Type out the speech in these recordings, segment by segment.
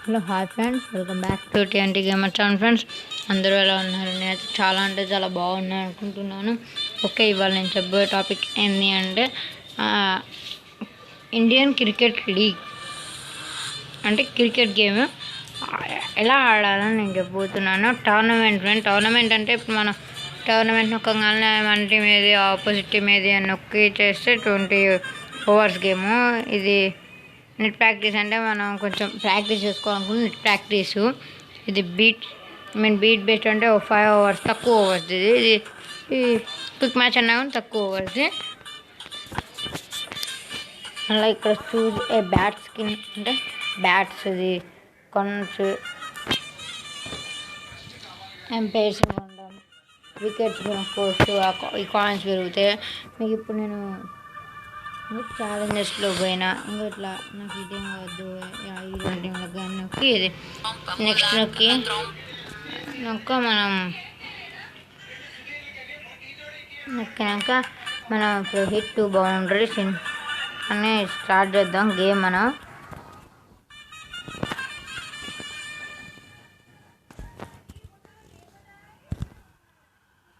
Hello hi friends, welcome back to TNT gamer channel. Friends అందరూ ఎలా ఉన్నారు? నేనైతే చాలా అంటే చాలా బాగున్నాను అనుకుంటున్నాను. ఓకే, ఇవాళ నేను చెప్పబోయే టాపిక్ ఏంటి అంటే ఇండియన్ క్రికెట్ లీగ్ అంటే క్రికెట్ గేమ్ ఎలా ఆడాలని నేను చెప్పబోతున్నాను. టోర్నమెంట్ అంటే ఇప్పుడు మనం టోర్నమెంట్ నొక్కగానే మన టీం ఏది ఆపోజిట్ టీం ఏది అని నొక్కి చేస్తే 20 ఓవర్స్ గేము. ఇది నెట్ ప్రాక్టీస్ అంటే మనం కొంచెం ప్రాక్టీస్ చేసుకోవాలనుకుంటే నెట్ ప్రాక్టీసు. ఇది బీట్ బేస్డ్ అంటే 5 ఓవర్స్ తక్కువ ఓవర్స్. ఇది క్విక్ మ్యాచ్ అన్నా కానీ తక్కువ ఓవర్స్. అలా ఇక్కడ చూజ్ ఏ బ్యాట్స్కి అంటే బ్యాట్స్ ఇది కొనచ్చు, ఎంపైర్స్ కొనడం, వికెట్స్ కొనుక్కోవచ్చు. ఈ కాయిన్స్ పెరిగితే మీకు ఇప్పుడు నేను ఛాలెంజెస్లో పోయినా ఇంకా ఇట్లా నాకు ఈ టీం వద్దు ఈ టీంలో కానీ నొక్కి ఇది నెక్స్ట్ నొక్కినాక మనం ఇప్పుడు హిట్ 2 బౌండరీస్ అని స్టార్ట్ చేద్దాం గేమ్. మనం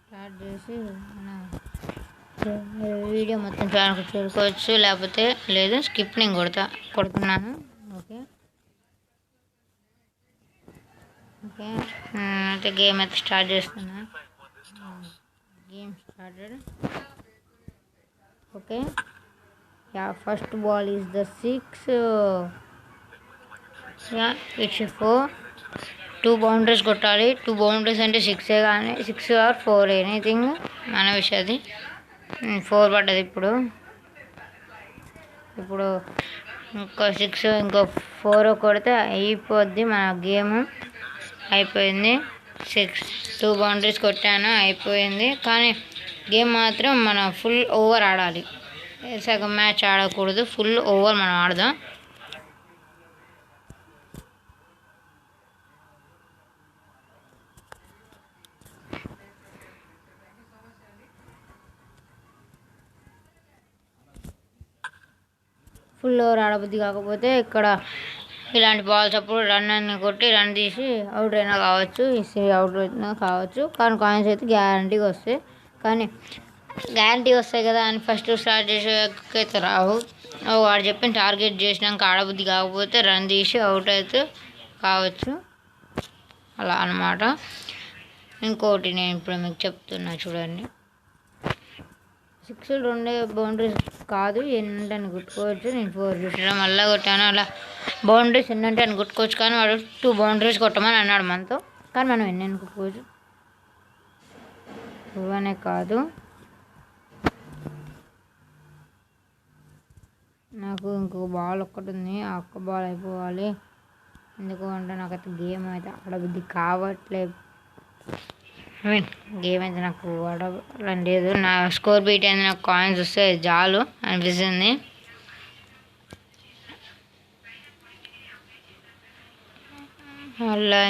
స్టార్ట్ చేసి మనం వీడియో మొత్తం చూసుకోవచ్చు, లేకపోతే లేదు స్కిప్ నేను కొడుతున్నాను. ఓకే అయితే గేమ్ అయితే స్టార్ట్ చేస్తున్నా. Game started. Okay, first ball is the 6. It's 4. 2 boundaries కొట్టాలి. 2 బౌండరీస్ అంటే 6 కానీ 6 ఆర్ 4 ఎనీథింగ్ మన విషయది. 4 పడ్డది. ఇప్పుడు ఇంకో 6 ఇంకో 4 కొడితే అయిపోద్ది మన గేమ్. అయిపోయింది. 2 బౌండరీస్ కొట్టాను, అయిపోయింది. కానీ గేమ్ మాత్రం మనం ఫుల్ ఓవర్ ఆడాలి. సగం మ్యాచ్ ఆడకూడదు, ఫుల్ ఓవర్ మనం ఆడదాం. ఫుల్ ఓవర్ ఆడబుద్ధి కాకపోతే ఇక్కడ ఇలాంటి బాల్స్ అప్పుడు రన్ అన్ని కొట్టి రన్ తీసి అవుట్ అయినా కావచ్చు, అవుట్ అయినా కావచ్చు. కానీ కాయిన్స్ అయితే గ్యారంటీగా వస్తాయి. కానీ గ్యారంటీ వస్తాయి కదా అని ఫస్ట్ స్టార్ట్ చేసేకైతే రావు. వాడు చెప్పిన టార్గెట్ చేసినాక ఆడబుద్ధి కాకపోతే రన్ తీసి అవుట్ అయితే కావచ్చు. అలా అన్నమాట. ఇంకోటి నేను ఇప్పుడు మీకు చెప్తున్నా చూడండి. 6 2 బౌండరీస్ కాదు, ఎన్నంటే అని కొట్టుకోవచ్చు. నేను 4 చూసాను, మళ్ళీ కొట్టాను. అలా బౌండరీస్ ఎన్నంటే అని కొట్టుకోవచ్చు. కానీ వాడు 2 బౌండరీస్ కొట్టమని అన్నాడు మనతో. కానీ మనం ఎన్ని కొట్టుకోవచ్చు, 2 అనే కాదు. నాకు ఇంకొక బాల్ ఒక్కటి ఉంది, ఆ ఒక్క బాల్ అయిపోవాలి. ఎందుకు అంటే నాకైతే గేమ్ అయితే ఆడబుద్ధి కావట్లేదు. గేమ్ అయితే నాకు ఆడాలని లేదు. నా స్కోర్ బీట్ అయింది, నాకు కాయిన్స్ వస్తే చాలు అనిపిస్తుంది. అలా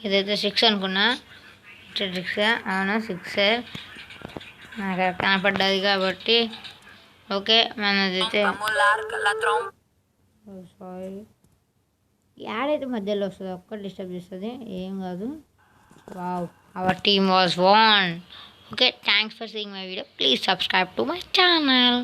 ఇదైతే 6 అనుకున్నా. 6 అవును 6 నాకు కనపడ్డది కాబట్టి. ఓకే, మనదైతే సారీ యాడ్ అయితే మధ్యలో వస్తుంది, ఒక్కటి డిస్టర్బ్ చేస్తుంది, ఏం కాదు. Wow, our team was won. Okay, thanks for seeing my video. Please subscribe to my channel.